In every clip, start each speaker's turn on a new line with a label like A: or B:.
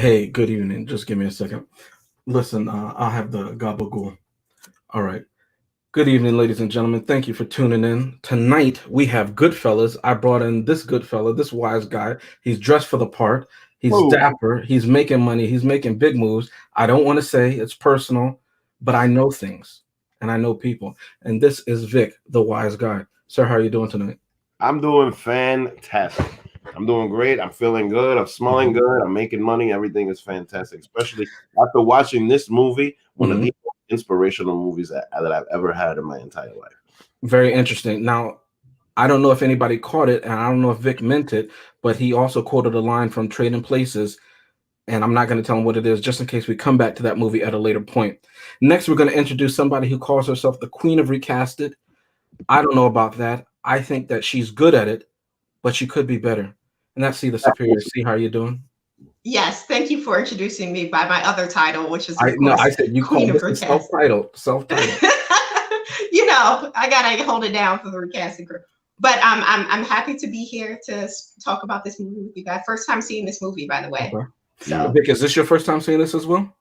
A: Hey, good evening. Just give me a second. Listen, I'll have the gabagool. All right. Good evening, ladies and gentlemen. Thank you for tuning in. Tonight we have Goodfellas. I brought in this good fella, this wise guy. He's dressed for the part. He's
B: Whoa.
A: dapper. He's making money. He's making big moves. I don't want to say it's personal, but I know things and I know people. And this is Vic, the wise guy. Sir, how are you doing tonight?
B: I'm doing fantastic. I'm doing great. I'm feeling good. I'm smelling good. I'm making money. Everything is fantastic, especially after watching this movie, one of
A: Mhm.
B: the most inspirational movies that I've ever had in my entire life.
A: Very interesting. Now, I don't know if anybody caught it, and I don't know if Vic meant it, but he also quoted a line from Trading Places, and I'm not going to tell him what it is, just in case we come back to that movie at a later point. Next, we're going to introduce somebody who calls herself the Queen of Recasted. I don't know about that. I think that she's good at it, but she could be better. And that's C the Superior. See how you doing?
C: Yes, thank you for introducing me by my other title, which is, of
A: I
C: course,
A: said you
C: Queen
A: called
C: of
A: this is
C: Recast.
A: self-titled.
C: I gotta hold it down for the recasting crew. But I'm happy to be here to talk about this movie with you guys. First time seeing this movie, by the way.
A: Okay.
C: So,
A: Vic, is this your first time seeing this as well?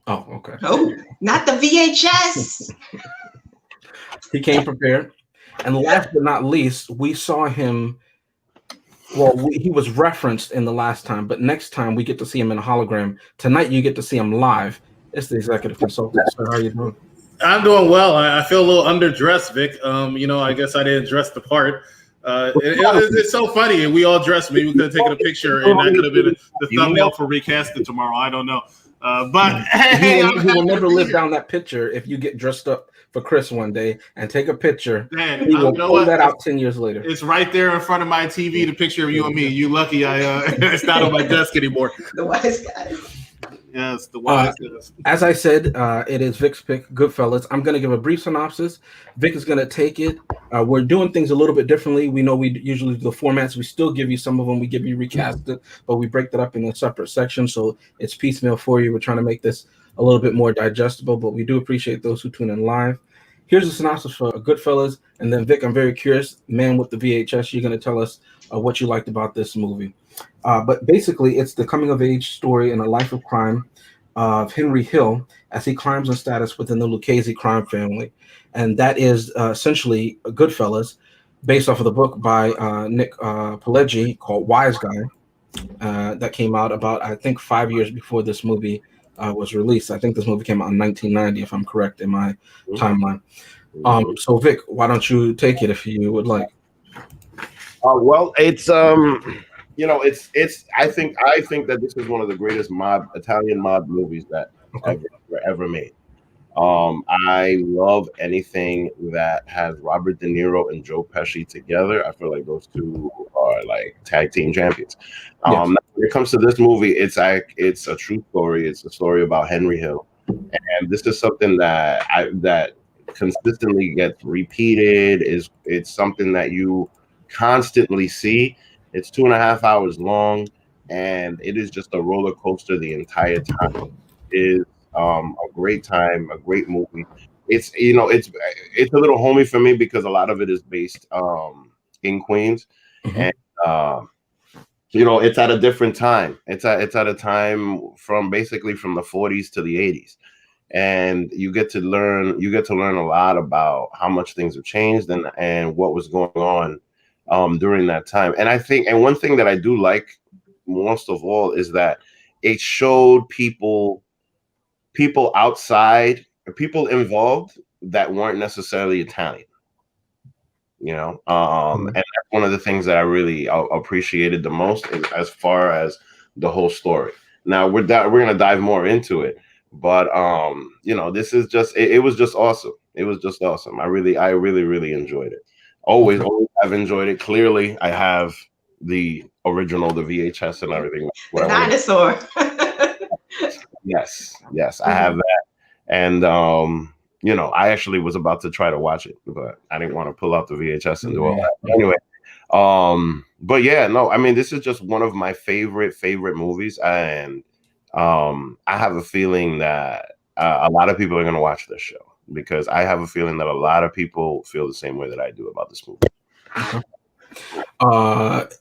A: Oh, okay.
C: oh, not the VHS.
A: He came prepared. And last but not least, we saw him. Well, he was referenced in the last time, but next time we get to see him in a hologram. Tonight, you get to see him live. It's the executive consultant. Sir, how are you doing?
D: I'm doing well. I feel a little underdressed, Vic. I guess I didn't dress the part. It's so funny. We all dressed. Maybe we could have taken a picture, and that could have been the thumbnail for recasting tomorrow. I don't know. But hey,
A: you will never live down that picture if you get dressed up for Chris one day and take a picture.
D: Man,
A: he will pull that out 10 years later.
D: It's right there in front of my TV, the picture of you and me. You lucky it's not on my desk anymore.
C: The wise guy.
D: Yes, the wise guys.
A: As I said, it is Vic's pick, Goodfellas. I'm going to give a brief synopsis. Vic is going to take it. We're doing things a little bit differently. We know we usually do the formats. We still give you some of them. We give you recasted, but we break that up in a separate section, so it's piecemeal for you. We're trying to make this a little bit more digestible, but we do appreciate those who tune in live. Here's a synopsis for Goodfellas, and then Vic, I'm very curious, man with the VHS, you're going to tell us what you liked about this movie. But basically, it's the coming-of-age story in a life of crime of Henry Hill as he climbs in status within the Lucchese crime family. And that is essentially Goodfellas, based off of the book by Nick Pileggi called Wise Guy, that came out about, I think, 5 years before this movie was released. I think this movie came out in 1990, if I'm correct in my timeline. So, Vic, why don't you take it if you would like?
B: Well, it's it's. I think that this is one of the greatest Italian mob movies that ever made. I love anything that has Robert De Niro and Joe Pesci together. I feel like those two are like tag team champions.
A: Yes.
B: When it comes to this movie, it's a true story. It's a story about Henry Hill, and this is something that consistently gets repeated. It's something that you constantly see. It's 2.5 hours long, and it is just a roller coaster the entire time. It is a great time, a great movie. It's a little homey for me because a lot of it is based in Queens, and it's at a different time. It's at a time from basically from the 40s to the 80s, and you get to learn a lot about how much things have changed and what was going on during that time. And one thing that I do like most of all is that it showed people outside, people involved that weren't necessarily Italian, and that's one of the things that I really appreciated the most as far as the whole story. Now we're going to dive more into it, but this is just it was just awesome. It was just awesome. I really enjoyed it. Always have enjoyed it. Clearly, I have the original, the VHS and everything.
C: The dinosaur.
B: Yes, I have that. And I actually was about to try to watch it, but I didn't want to pull out the VHS and do all that. Anyway, but yeah, no, I mean, this is just one of my favorite movies, and I have a feeling that a lot of people are going to watch this show, because I have a feeling that a lot of people feel the same way that I do about this movie.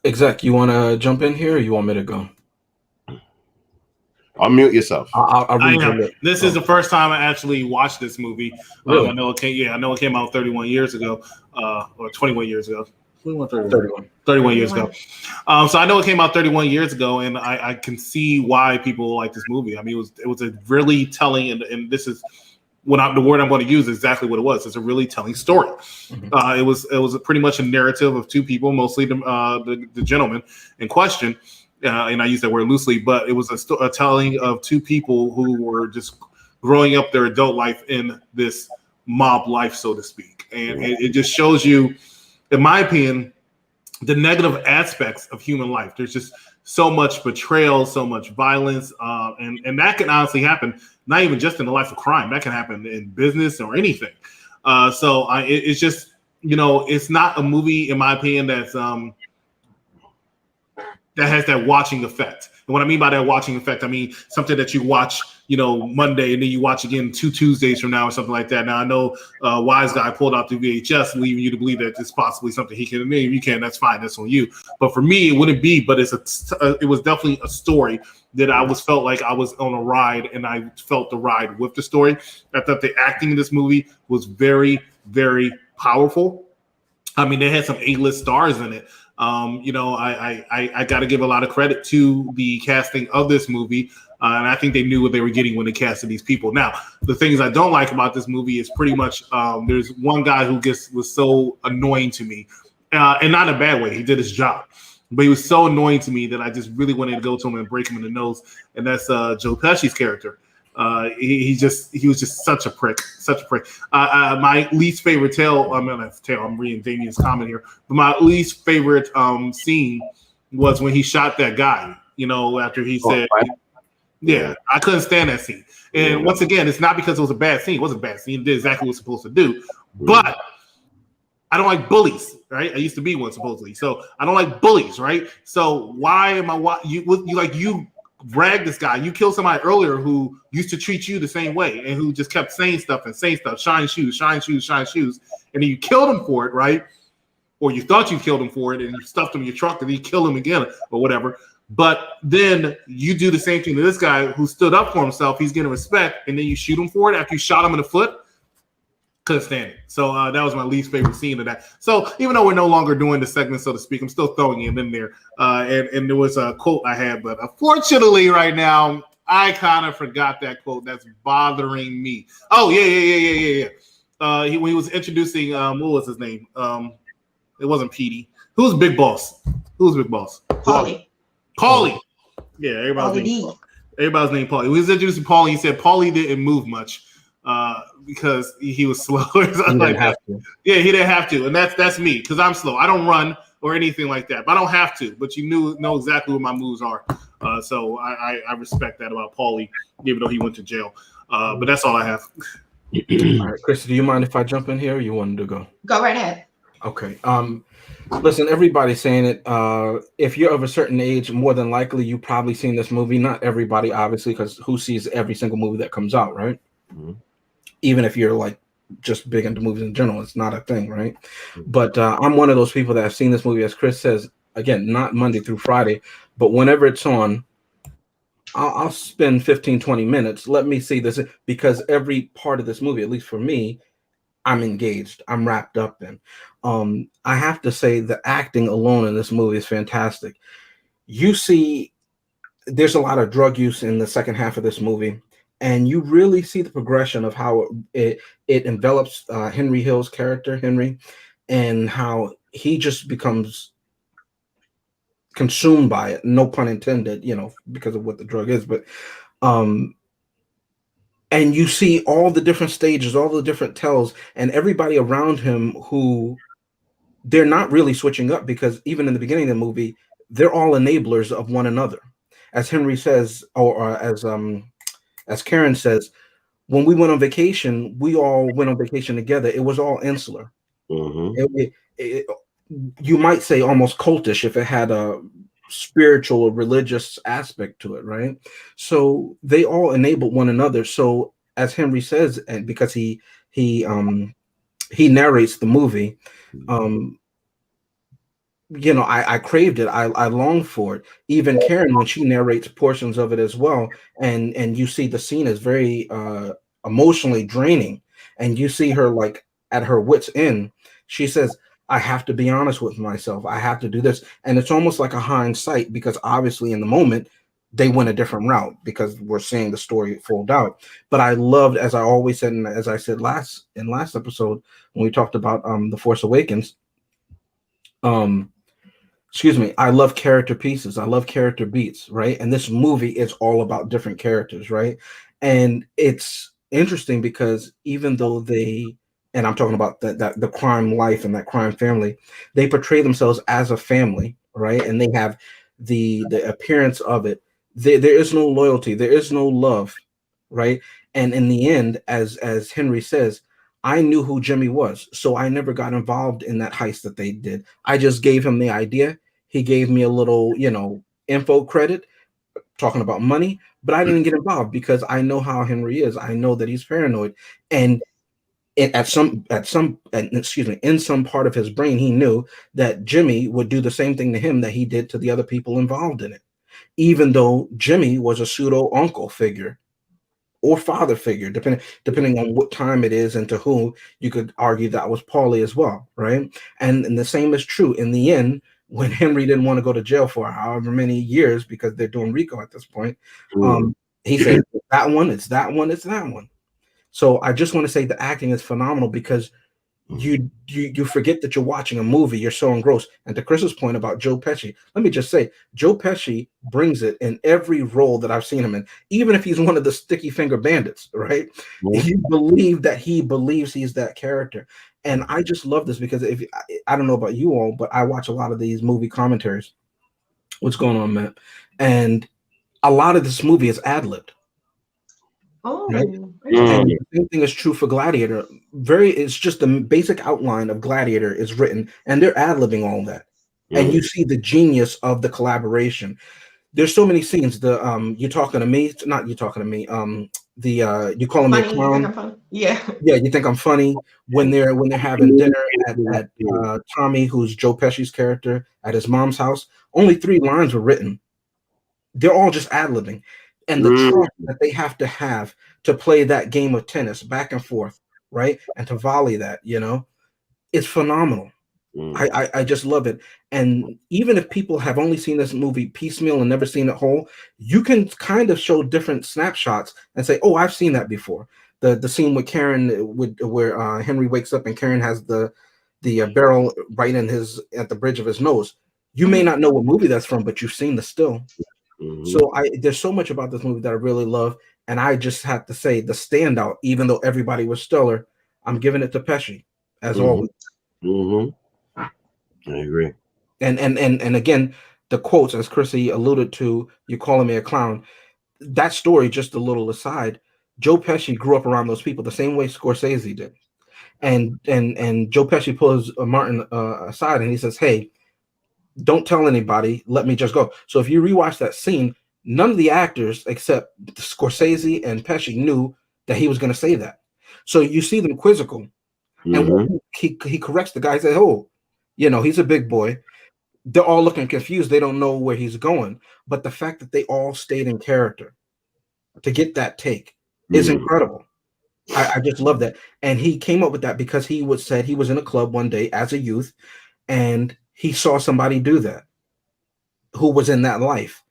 A: Exec, you want to jump in here, or you want me to go?
B: Unmute yourself.
A: I'll
D: I
A: read your
D: am.
A: lip.
D: This is the first time I actually watched this movie.
A: Really?
D: I know it came out 31 years ago, or 21 years ago. 31 years ago. So I know it came out 31 years ago, and I can see why people like this movie. I mean, it was a really telling, and this is the word I'm going to use is exactly what it was. It's a really telling story. Mm-hmm. It was pretty much a narrative of two people, mostly the gentleman in question, and I use that word loosely, but it was a telling of two people who were just growing up their adult life in this mob life, so to speak, and it just shows you, in my opinion, the negative aspects of human life. There's just so much betrayal, so much violence, and that can honestly happen, not even just in the life of crime. That can happen in business or anything. It's just, it's not a movie, in my opinion, that's that has that watching effect. And what I mean by that watching effect, I mean something that you watch, Monday, and then you watch again 2 Tuesdays from now or something like that. Now I know Wise Guy pulled out the VHS, leaving you to believe that it's possibly something he can. If you can, that's fine. That's on you. But for me, it wouldn't be. But it was definitely a story that felt like I was on a ride, and I felt the ride with the story. I thought the acting in this movie was very, very powerful. I mean, they had some A-list stars in it. I got to give a lot of credit to the casting of this movie, and I think they knew what they were getting when they casted these people. Now, the things I don't like about this movie is pretty much there's one guy who was so annoying to me, and not in a bad way. He did his job, but he was so annoying to me that I just really wanted to go to him and break him in the nose, and that's Joe Pesci's character. He was just such a prick. My least favorite I'm reading Damien's comment here, but my least favorite scene was when he shot that guy, after he said, I couldn't stand that scene. And once again, it's not because it was a bad scene. It wasn't a bad scene. It did exactly what it was supposed to do. But I don't like bullies, right? I used to be one, supposedly. So I don't like bullies, right? So why am I, you rag this guy? You killed somebody earlier who used to treat you the same way and who just kept saying stuff, shine shoes, and then you killed him for it, right? Or you thought you killed him for it and you stuffed him in your truck and you killed him again or whatever. But then you do the same thing to this guy who stood up for himself. He's getting respect, and then you shoot him for it after you shot him in the foot. Couldn't stand it. So that was my least favorite scene of that. So even though we're no longer doing the segment, so to speak, I'm still throwing it in there. And there was a quote I had, but unfortunately right now, I kind of forgot that quote. That's bothering me. Oh, yeah. When he was introducing, what was his name? It wasn't Petey. Who's Big Boss? Paulie. Yeah, everybody's named Paulie. He was introducing Paulie. He said Paulie didn't move much. Because he was slow. He didn't have to, and that's me because I'm slow. I don't run or anything like that, but I don't have to. But you know exactly what my moves are, so I respect that about Paulie, even though he went to jail. But that's all I have.
A: All right, Chris, do you mind if I jump in here, or you wanted to go?
C: Go right ahead.
A: Okay. Listen, everybody's saying it. If you're of a certain age, more than likely you've probably seen this movie. Not everybody, obviously, because who sees every single movie that comes out, right? Mm-hmm. Even if you're like just big into movies in general, it's not a thing, right? But I'm one of those people that have seen this movie, as Chris says, again, not Monday through Friday, but whenever it's on, I'll spend 15, 20 minutes. Let me see this, because every part of this movie, at least for me, I'm engaged. I'm wrapped up in. I have to say the acting alone in this movie is fantastic. You see, there's a lot of drug use in the second half of this movie. And you really see the progression of how it envelops Henry Hill's character, Henry, and how he just becomes consumed by it. No pun intended, because of what the drug is. But and you see all the different stages, all the different tells, and everybody around him who they're not really switching up, because even in the beginning of the movie, they're all enablers of one another. As Henry says, or as Karen says, when we went on vacation, we all went on vacation together. It was all insular. Mm-hmm. You might say almost cultish if it had a spiritual or religious aspect to it, right? So they all enabled one another. So as Henry says, and because he narrates the movie, you know, I craved it. I longed for it. Even Karen, when she narrates portions of it as well, and you see the scene is very emotionally draining, and you see her like at her wits end. She says, "I have to be honest with myself. I have to do this," and it's almost like a hindsight because obviously in the moment they went a different route because we're seeing the story fold out. But I loved, as I always said, and as I said last episode when we talked about the Force Awakens. Um, excuse me, I love character pieces. I love character beats, right? And this movie is all about different characters, right? And it's interesting because even though they, and I'm talking about that the crime life and that crime family, they portray themselves as a family, right? And they have the appearance of it. There is no loyalty, there is no love, right? And in the end, as Henry says, I knew who Jimmy was, so I never got involved in that heist that they did. I just gave him the idea. He gave me a little, you know, info credit talking about money, but I didn't get involved because I know how Henry is. I know that he's paranoid, and excuse me, in some part of his brain, he knew that Jimmy would do the same thing to him that he did to the other people involved in it, even though Jimmy was a pseudo uncle figure or father figure, depending on what time it is and to whom. You could argue that was Paulie as well, right? And the same is true in the end when Henry didn't want to go to jail for however many years because they're doing RICO at this point. He said, "That one, it's that one, it's that one." So I just want to say the acting is phenomenal because you forget that you're watching a movie. You're so engrossed. And to Chris's point about Joe Pesci, let me just say, Joe Pesci brings it in every role that I've seen him in, even if he's one of the sticky finger bandits, right? You believe that he believes he's that character. And I just love this because if I don't know about you all, but I watch a lot of these movie commentaries. What's going on, Matt? And a lot of this movie is ad-libbed.
C: Oh,
A: Right? And the same thing is true for Gladiator. It's just the basic outline of Gladiator is written, and they're ad-libbing all that. And you see the genius of the collaboration. There's so many scenes. The you talking to me, not you talking to me. You calling me a
C: funny. You think
A: clown?
C: I'm funny? Yeah.
A: Yeah, you think I'm funny when they're having dinner at Tommy, who's Joe Pesci's character, at his mom's house. Only 3 lines were written. They're all just ad-libbing. And the trust that they have to play that game of tennis back and forth, right? And to volley that, you know, it's phenomenal. I just love it. And even if people have only seen this movie piecemeal and never seen it whole, you can kind of show different snapshots and say, "Oh, I've seen that before." The scene with Karen, where Henry wakes up and Karen has the barrel right at the bridge of his nose. You may not know what movie that's from, but you've seen the still. So there's so much about this movie that I really love, and I just have to say the standout, even though everybody was stellar, I'm giving it to Pesci as always.
B: I agree.
A: And again, the quotes, as Chrissy alluded to, "You calling me a clown." That story, just a little aside, Joe Pesci grew up around those people the same way Scorsese did, and Joe Pesci pulls Martin aside and he says, "Hey, don't tell anybody. Let me just go." So if you rewatch that scene, none of the actors except Scorsese and Pesci knew that he was going to say that. So you see them quizzical, and when he corrects the guy, he says, "Oh, you know, he's a big boy." They're all looking confused. They don't know where he's going. But the fact that they all stayed in character to get that take is incredible. I just love that. And he came up with that because said he was in a club one day as a youth, and he saw somebody do that who was in that life,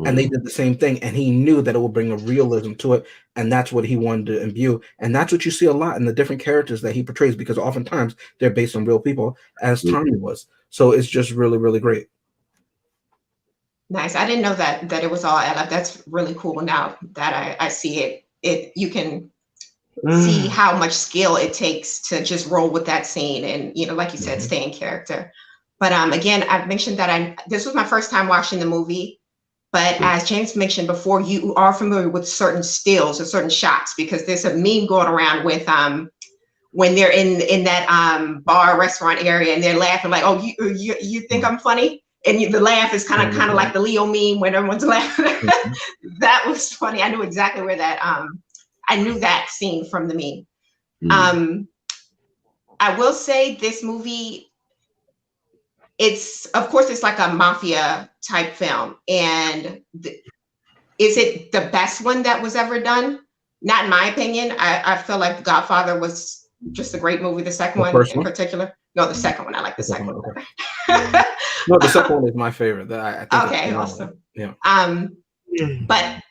A: and they did the same thing, and he knew that it would bring a realism to it, and that's what he wanted to imbue, and that's what you see a lot in the different characters that he portrays, because oftentimes they're based on real people, as Tommy was. So it's just really, really great.
C: Nice. I didn't know that it was all ad-lib. That's really cool. Now that I see it you can see how much skill it takes to just roll with that scene, and you know, like you said, stay in character. But again, I've mentioned that this was my first time watching the movie. But as James mentioned before, you are familiar with certain stills or certain shots, because there's a meme going around with when they're in that bar restaurant area and they're laughing like, "Oh, you think I'm funny?" And the laugh is kind of like the Leo meme when everyone's laughing. That was funny. I knew exactly where that I knew that scene from the meme. I will say this movie, it's, of course, it's like a mafia type film. And is it the best one that was ever done? Not in my opinion. I feel like The Godfather was just a great movie. The second one in particular. No, the second one. I like the second one.
A: Okay. No, the second one is my favorite. I think
C: okay, awesome.
A: Yeah.
C: But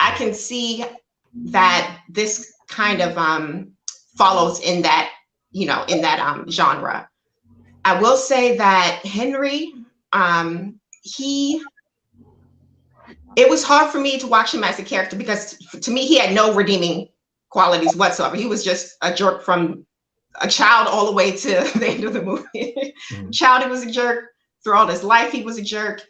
C: I can see that this kind of follows in that, you know, in that genre. I will say that Henry, it was hard for me to watch him as a character because to me, he had no redeeming qualities whatsoever. He was just a jerk from a child all the way to the end of the movie. Child, he was a jerk. Throughout his life, he was a jerk.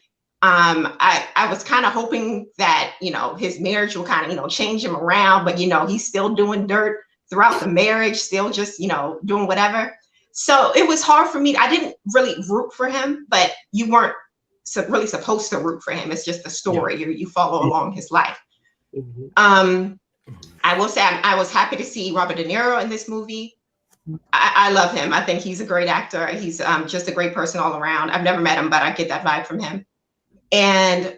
C: I was kind of hoping that, you know, his marriage will kind of, you know, change him around, but, you know, he's still doing dirt throughout the marriage, still just, you know, doing whatever. So it was hard for me. I didn't really root for him, but you weren't really supposed to root for him. It's just the story. You follow along his life. I will say I was happy to see Robert De Niro in this movie. I love him. I think he's a great actor. He's just a great person all around. I've never met him, but I get that vibe from him. And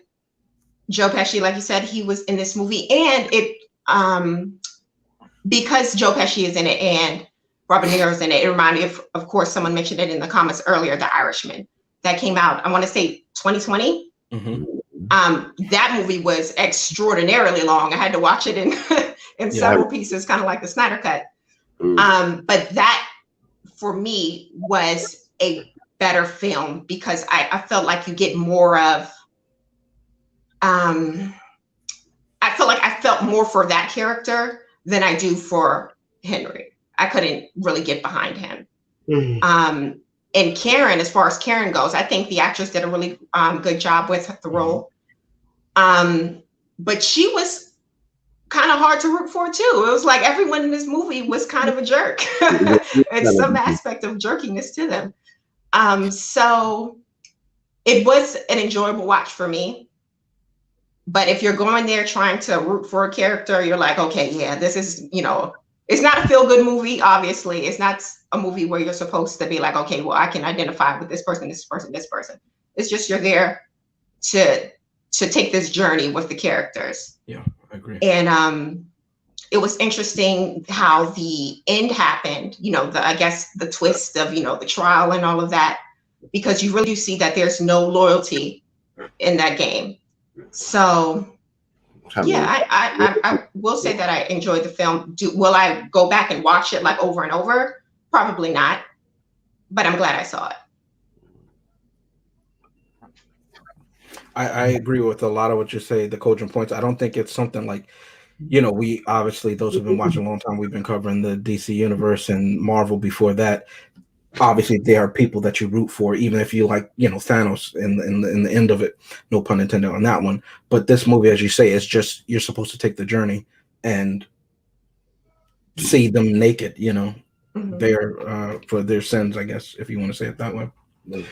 C: Joe Pesci, like you said, he was in this movie. And it because Joe Pesci is in it and Robert De Niro's in it, it reminded me of course, someone mentioned it in the comments earlier, The Irishman, that came out, I want to say 2020. That movie was extraordinarily long. I had to watch it in several pieces, kind of like the Snyder Cut. But that, for me, was a better film because I felt like you get more of, I feel like I felt more for that character than I do for Henry. I couldn't really get behind him. And Karen, as far as Karen goes, I think the actress did a really good job with the role. But she was kind of hard to root for too. It was like everyone in this movie was kind of a jerk. It's some aspect of jerkiness to them. So it was an enjoyable watch for me. But if you're going there trying to root for a character, you're like, okay, yeah, this is, you know, it's not a feel-good movie, obviously. It's not a movie where you're supposed to be like, okay, well, I can identify with this person, this person, this person. It's just you're there to take this journey with the characters.
A: Yeah, I agree.
C: And it was interesting how the end happened, you know, I guess the twist of, you know, the trial and all of that, because you really do see that there's no loyalty in that game. So yeah, I will say that I enjoyed the film. Will I go back and watch it like over and over? Probably not, but I'm glad I saw it.
A: I agree with a lot of what you say, the cogent points. I don't think it's something like, you know, we obviously, those who've been watching a long time, we've been covering the DC universe and Marvel before that. Obviously, there are people that you root for, even if you like, you know, Thanos in the end of it. No pun intended on that one. But this movie, as you say, is just you're supposed to take the journey and see them naked, you know, there for their sins, I guess, if you want to say it that way.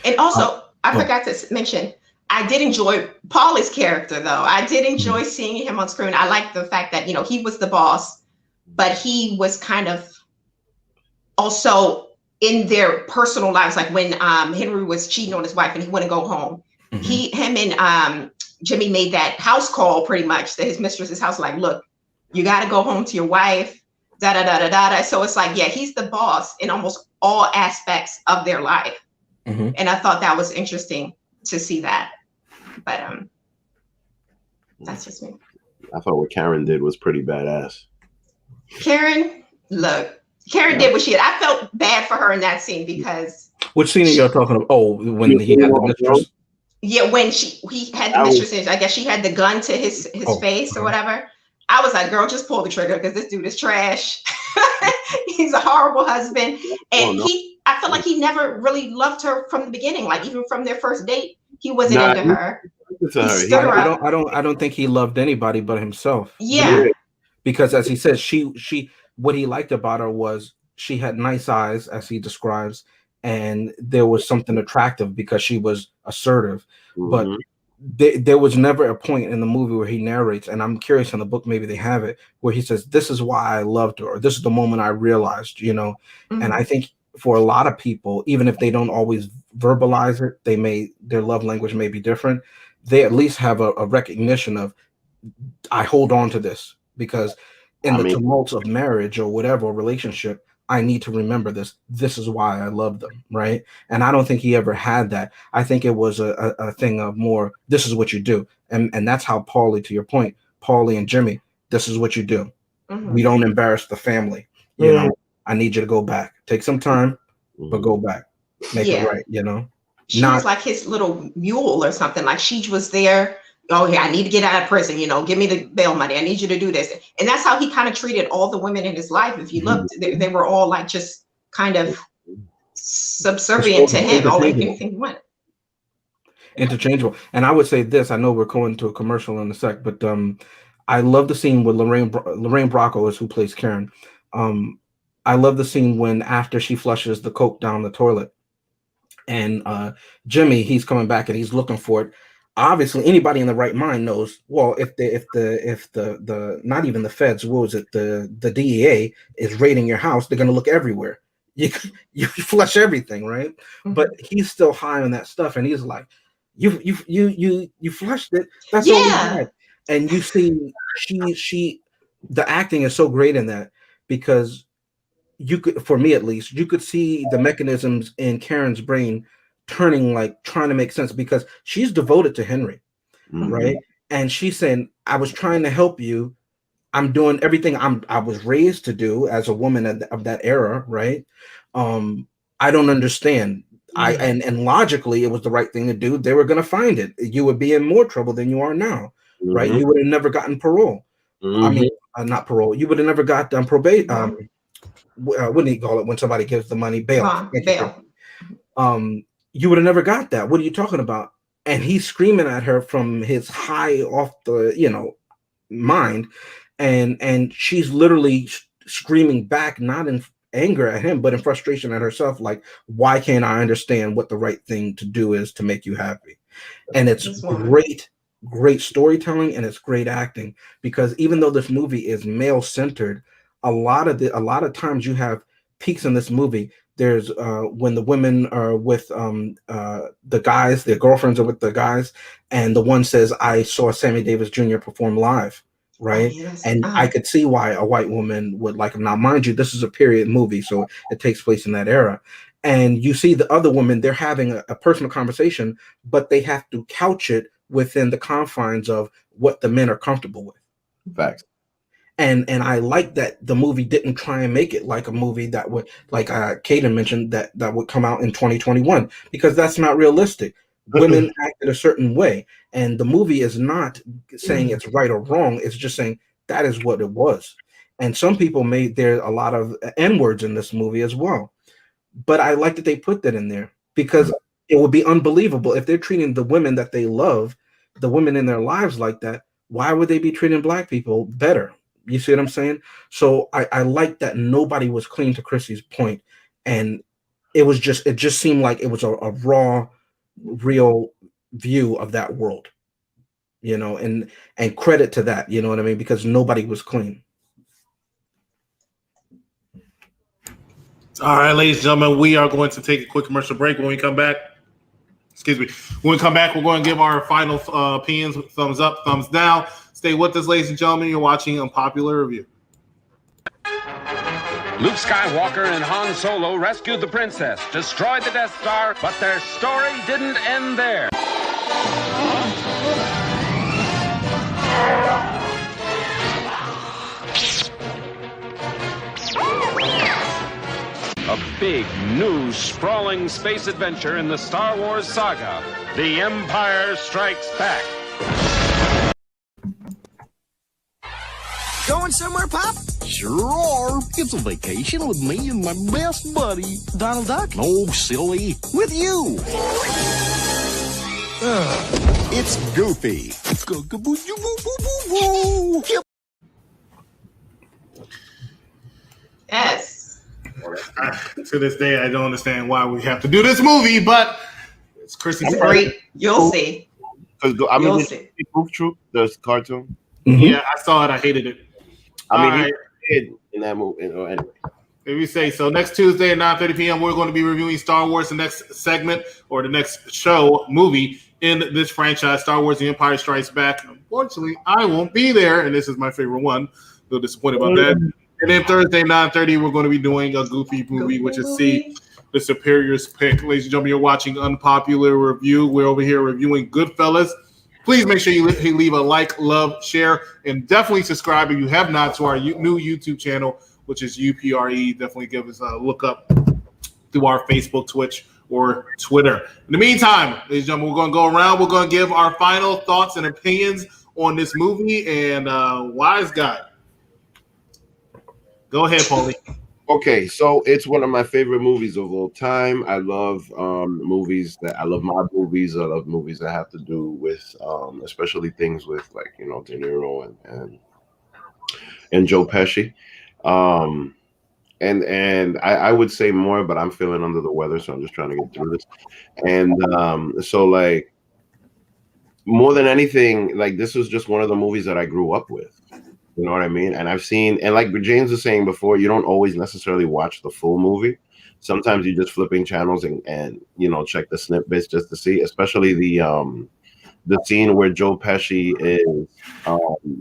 C: And also, I forgot to mention, I did enjoy Paulie's character, though. I did enjoy seeing him on screen. I like the fact that, you know, he was the boss, but he was kind of also in their personal lives, like when Henry was cheating on his wife and he wouldn't go home. Him and Jimmy made that house call pretty much to his mistress's house, like, look, you got to go home to your wife, da-da-da-da-da. So it's like, yeah, he's the boss in almost all aspects of their life. And I thought that was interesting to see that. But that's just me.
B: I thought what Karen did was pretty badass.
C: Karen did what she did. I felt bad for her in that scene because.
A: Which scene are you talking about? Oh, when he had the mistress?
C: Yeah, when he had the mistress, I guess she had the gun to his face or whatever. I was like, girl, just pull the trigger because this dude is trash. He's a horrible husband. And I feel like he never really loved her from the beginning. Like even from their first date, he wasn't into her.
A: I don't think he loved anybody but himself.
C: Yeah.
A: Because as he says, she what he liked about her was she had nice eyes, as he describes, and there was something attractive because she was assertive. But there was never a point in the movie where he narrates, and I'm curious in the book, maybe they have it, where he says, this is why I loved her, or this is the moment I realized, you know. And I think for a lot of people, even if they don't always verbalize it, their love language may be different. They at least have a recognition of, I hold on to this because in the tumults of marriage or whatever relationship, I need to remember this. This is why I love them, right? And I don't think he ever had that. I think it was a thing of more, this is what you do. And that's how Paulie, to your point, Paulie and Jimmy, this is what you do. Mm-hmm. We don't embarrass the family. You know, I need you to go back. Take some time, but go back. Make it right, you know?
C: She was like his little mule or something. Like she was there. Oh, yeah, I need to get out of prison. You know, give me the bail money. I need you to do this. And that's how he kind of treated all the women in his life. If you looked, they were all like just kind of subservient to him. Oh, anything he wanted.
A: Interchangeable. And I would say this, I know we're going to a commercial in a sec, but I love the scene with Lorraine Bracco is who plays Karen. I love the scene when after she flushes the Coke down the toilet and Jimmy, he's coming back and he's looking for it. Obviously anybody in the right mind knows, well, if the not even the feds, what was it, the DEA is raiding your house, they're going to look everywhere. You flush everything, right? Mm-hmm. But he's still high on that stuff and he's like, you flushed it, that's all we had. And you see she the acting is so great in that, because you could, for me at least, you could see the mechanisms in Karen's brain turning, like trying to make sense, because she's devoted to Henry, right? And she's saying, I was trying to help you. I'm doing everything I was raised to do as a woman of that era, right? I don't understand. And logically, it was the right thing to do. They were going to find it. You would be in more trouble than you are now, right? You would have never gotten parole. I mean, not parole. You would have never got probation. What do you call it when somebody gives the money? Bail.
C: Bail.
A: You would have never got that. What are you talking about? And he's screaming at her from his high off the mind, and she's literally screaming back, not in anger at him, but in frustration at herself. Like, why can't I understand what the right thing to do is to make you happy? And it's great storytelling and it's great acting, because even though this movie is male centered, a lot of times you have peaks in this movie. There's when the women are with the guys, their girlfriends are with the guys, and the one says, I saw Sammy Davis Jr. perform live, right? And I could see why a white woman would like him. Now, mind you, this is a period movie, so it takes place in that era. And you see the other woman, they're having a personal conversation, but they have to couch it within the confines of what the men are comfortable with.
B: Facts.
A: And I like that the movie didn't try and make it like a movie that would, like Kaden mentioned, that would come out in 2021, because that's not realistic. Women acted a certain way, and the movie is not saying it's right or wrong. It's just saying that is what it was. And some people there's a lot of N-words in this movie as well. But I like that they put that in there, because it would be unbelievable if they're treating the women that they love, the women in their lives, like that. Why would they be treating Black people better? You see what I'm saying? So I like that nobody was clean, to Chrissy's point, and it just seemed like it was a raw, real view of that world, and credit to that, you know what I mean? Because nobody was clean.
D: All right, ladies and gentlemen, we are going to take a quick commercial break. When we come back, we're going to give our final opinions, thumbs up, thumbs down. Stay with us, ladies and gentlemen. You're watching Unpopular Review.
E: Luke Skywalker and Han Solo rescued the princess, destroyed the Death Star, but their story didn't end there. A big, new, sprawling space adventure in the Star Wars saga, The Empire Strikes Back.
F: Going somewhere, Pop?
G: Sure are. It's a vacation with me and my best buddy.
F: Donald Duck?
G: No, silly. With you. It's Goofy.
C: Yes.
D: To this day, I don't understand why we have to do this movie, but it's Chrissy's
C: great. You'll see.
B: You'll see. Goof Troop, the cartoon.
D: Yeah, I saw it. I hated it.
B: I mean, he did in that movie. Anyway.
D: If you say so, next Tuesday at 9:30 p.m., we're going to be reviewing Star Wars, the next segment or the next show movie in this franchise, Star Wars: The Empire Strikes Back. Unfortunately, I won't be there, and this is my favorite one. A little disappointed about that. And then Thursday, 9:30, we're going to be doing a Goofy movie, which is C, the Superior's Pick. Ladies and gentlemen, you're watching Unpopular Review. We're over here reviewing Goodfellas. Please make sure you leave a like, love, share, and definitely subscribe if you have not to our new YouTube channel, which is UPRE. Definitely give us a look up through our Facebook, Twitch, or Twitter. In the meantime, ladies and gentlemen, we're going to go around. We're going to give our final thoughts and opinions on this movie. And Wise Guy, go ahead, Paulie.
B: Okay, so it's one of my favorite movies of all time. I love movies I love mob movies. I love movies that have to do with, especially things with like De Niro and Joe Pesci. And I would say more, but I'm feeling under the weather, so I'm just trying to get through this. And so like more than anything, like this was just one of the movies that I grew up with. You know what I mean? And I've seen, and like James was saying before, you don't always necessarily watch the full movie. Sometimes you're just flipping channels and check the snippets just to see, especially the scene where Joe Pesci is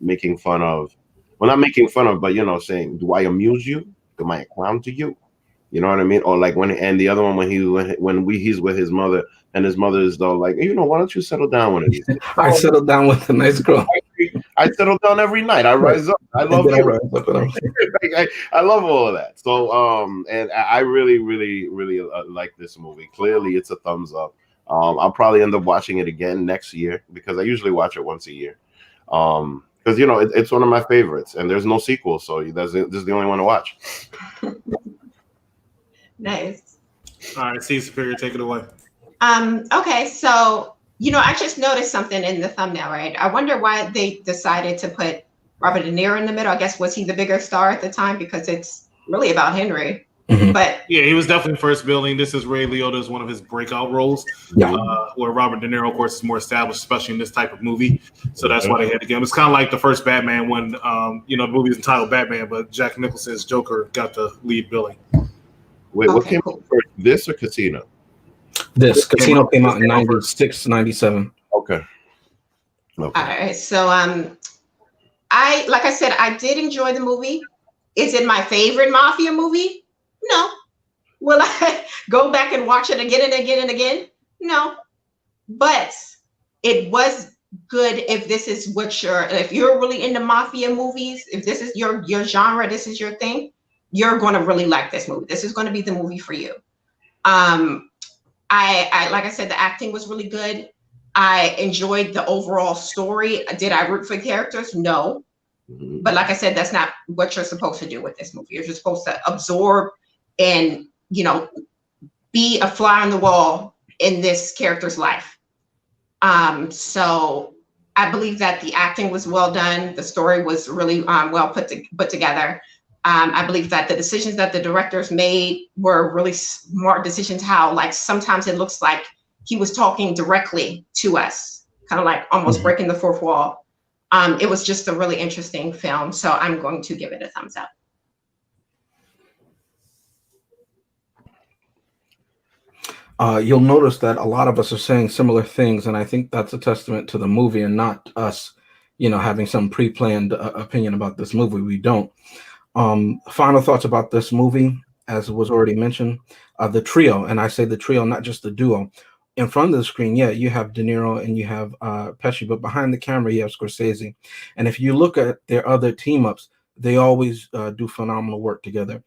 B: making fun of, well, not making fun of, but saying, "Do I amuse you? Am I a clown to you?" You know what I mean? Or like and the other one when he's with his mother and his mother is though like, why don't you settle down one of these days?
A: I settled down with a nice girl.
B: I settle down every night. I rise up. I love you. I love all of that. So and I really, really, really like this movie. Clearly, it's a thumbs up. I'll probably end up watching it again next year because I usually watch it once a year. Because it's one of my favorites, and there's no sequel, so this is the only one to watch.
C: Nice.
D: All right, see Superior, take it away.
C: Okay, so I just noticed something in the thumbnail, right? I wonder why they decided to put Robert De Niro in the middle. I guess was he the bigger star at the time because it's really about Henry.
A: Mm-hmm.
C: But
D: yeah, he was definitely first billing. This is Ray Liotta's one of his breakout roles.
A: Yeah.
D: Where Robert De Niro, of course, is more established, especially in this type of movie. So that's why they had to get him. It's kind of like the first Batman when the movie is entitled Batman, but Jack Nicholson's Joker got the lead billing.
B: Wait, what came out first, this or Casino?
A: This Casino came out in 96, 97.
B: Okay.
C: All right. So like I said, I did enjoy the movie. Is it my favorite mafia movie? No. Will I go back and watch it again and again and again? No. But it was good if this is if you're really into mafia movies, if this is your genre, this is your thing, you're going to really like this movie. This is going to be the movie for you. I like I said, the acting was really good. I enjoyed the overall story. Did I root for characters? No. But like I said, that's not what you're supposed to do with this movie. You're just supposed to absorb and, be a fly on the wall in this character's life. So I believe that the acting was well done. The story was really well put together. I believe that the decisions that the directors made were really smart decisions, how like sometimes it looks like he was talking directly to us, kind of like almost breaking the fourth wall. It was just a really interesting film. So I'm going to give it a thumbs up.
A: You'll notice that a lot of us are saying similar things, and I think that's a testament to the movie and not us, having some pre-planned opinion about this movie. We don't. Final thoughts about this movie, as was already mentioned, the trio, and I say the trio, not just the duo. In front of the screen, yeah, you have De Niro and you have Pesci, but behind the camera, you have Scorsese. And if you look at their other team-ups, they always do phenomenal work together.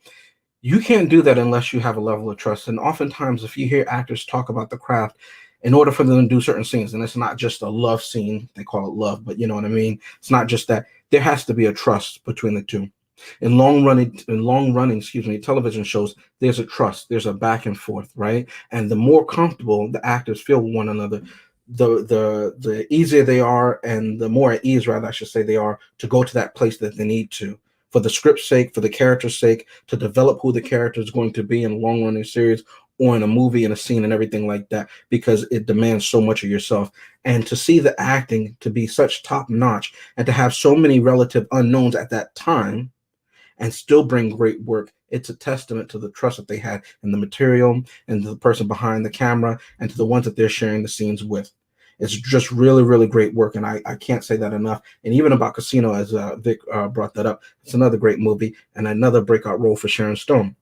A: You can't do that unless you have a level of trust. And oftentimes, if you hear actors talk about the craft, in order for them to do certain scenes, and it's not just a love scene, they call it love, but you know what I mean? It's not just that. There has to be a trust between the two. In long running television shows, there's a trust, there's a back and forth, right? And the more comfortable the actors feel with one another, the easier they are, and the more at ease, rather, I should say, they are to go to that place that they need to, for the script's sake, for the character's sake, to develop who the character is going to be in a long-running series or in a movie, in a scene, and everything like that, because it demands so much of yourself. And to see the acting to be such top-notch and to have so many relative unknowns at that time and still bring great work it's a testament to the trust that they had in the material and to the person behind the camera and to the ones that they're sharing the scenes with. It's just really, really great work, and I can't say that enough. And even about Casino, as Vic brought that up, it's another great movie and another breakout role for Sharon Stone.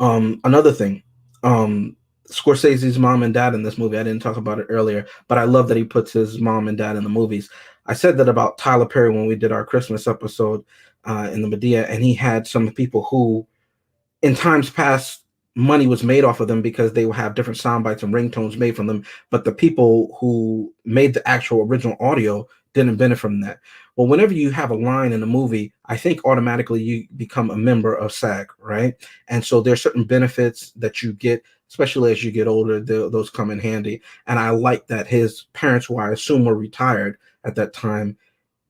A: Another thing, Scorsese's mom and dad in this movie, I didn't talk about it earlier, but I love that he puts his mom and dad in the movies. I said that about Tyler Perry when we did our Christmas episode in the Medea, and he had some people who, in times past, money was made off of them because they would have different sound bites and ringtones made from them, but the people who made the actual original audio didn't benefit from that. Well, whenever you have a line in a movie, I think automatically you become a member of SAG, right? And so there's certain benefits that you get, especially as you get older, those come in handy. And I like that his parents, who I assume were retired at that time,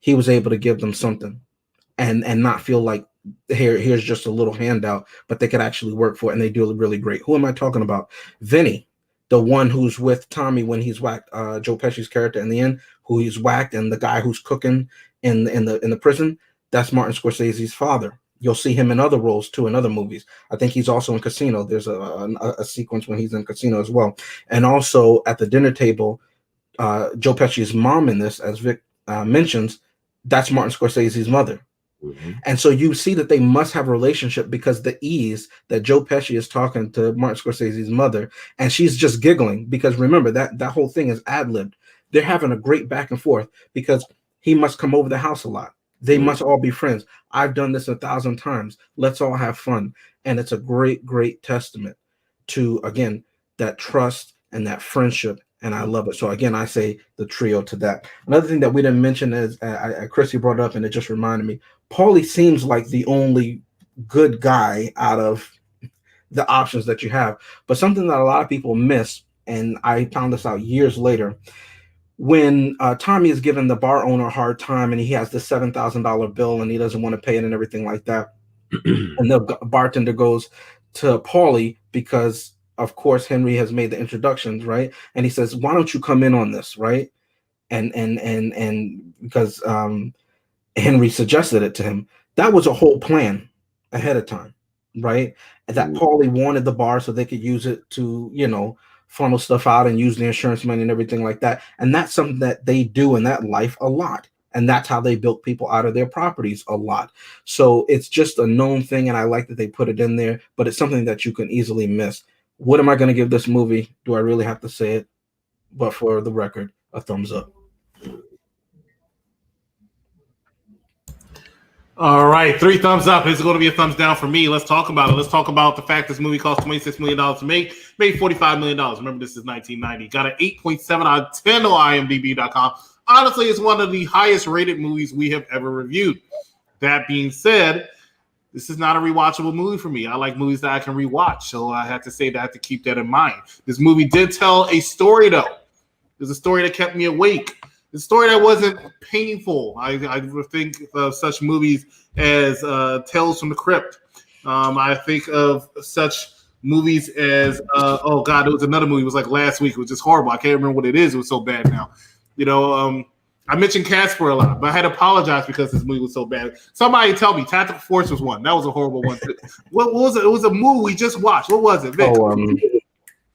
A: he was able to give them something and not feel like here's just a little handout, but they could actually work for it, and they do really great. Who am I talking about? Vinny, the one who's with Tommy when he's whacked, Joe Pesci's character in the end, who he's whacked, and the guy who's cooking in the prison, that's Martin Scorsese's father. You'll see him in other roles too, in other movies. I think he's also in Casino. There's a sequence when he's in Casino as well. And also at the dinner table, Joe Pesci's mom in this, as Vic mentions, that's Martin Scorsese's mother. Mm-hmm. And so you see that they must have a relationship because the ease that Joe Pesci is talking to Martin Scorsese's mother, and she's just giggling because remember that whole thing is ad-libbed. They're having a great back and forth because he must come over the house a lot. They must all be friends. I've done this 1,000 times. Let's all have fun. And it's a great, great testament to, again, that trust and that friendship. And I love it. So again, I say the trio to that. Another thing that we didn't mention is Chrissy brought it up, and it just reminded me. Paulie seems like the only good guy out of the options that you have. But something that a lot of people miss, and I found this out years later, when Tommy is giving the bar owner a hard time, and he has the $7,000 bill, and he doesn't want to pay it, and everything like that, and the bartender goes to Paulie because, of course, Henry has made the introductions, right? And he says, "Why don't you come in on this, right?" And because Henry suggested it to him. That was a whole plan ahead of time, right? And that Paulie wanted the bar so they could use it to, funnel stuff out and use the insurance money and everything like that. And that's something that they do in that life a lot. And that's how they built people out of their properties a lot. So it's just a known thing, and I like that they put it in there, but it's something that you can easily miss. What am I going to give this movie? Do I really have to say it? But for the record, a thumbs up.
D: All right, 3 thumbs up. It's going to be a thumbs down for me. Let's talk about it. Let's talk about the fact this movie cost $26 million to make, made $45 million. Remember, this is 1990. Got an 8.7 out of 10 on IMDb.com. Honestly, it's one of the highest rated movies we have ever reviewed. That being said, this is not a rewatchable movie for me. I like movies that I can rewatch, so I have to say that I have to keep that in mind. This movie did tell a story, though. There's a story that kept me awake. The story that wasn't painful. I think of such movies as Tales from the Crypt. I think of such movies as there was another movie. It was like last week. It was just horrible. I can't remember what it is. It was so bad now. I mentioned Casper a lot, but I had to apologize because this movie was so bad. Somebody tell me Tactical Force was one. That was a horrible one too. What was it? It was a movie we just watched. What was it, Vic?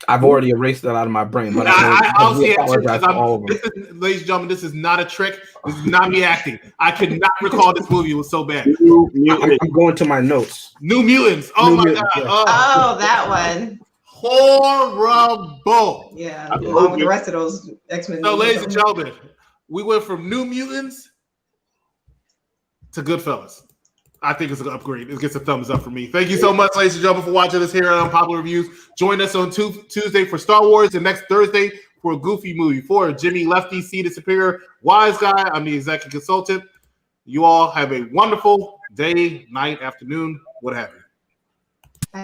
A: I've already erased that out of my brain, but
D: I'll see it. Ladies and gentlemen, this is not a trick. This is not me acting. I could not recall this movie. It was so bad.
A: I'm going to my notes.
D: New Mutants. Oh my God.
A: Yeah.
C: Oh, that one.
D: Horrible.
C: Yeah, along with the rest of those X-Men.
D: So, ladies and gentlemen, we went from New Mutants to Goodfellas. I think it's an upgrade. It gets a thumbs up for me. Thank you so much, ladies and gentlemen, for watching us here on Unpopular Reviews. Join us on Tuesday for Star Wars and next Thursday for a Goofy movie. For Jimmy Lefty, C the Superior Wise Guy, I'm the executive consultant. You all have a wonderful day, night, afternoon, what have you.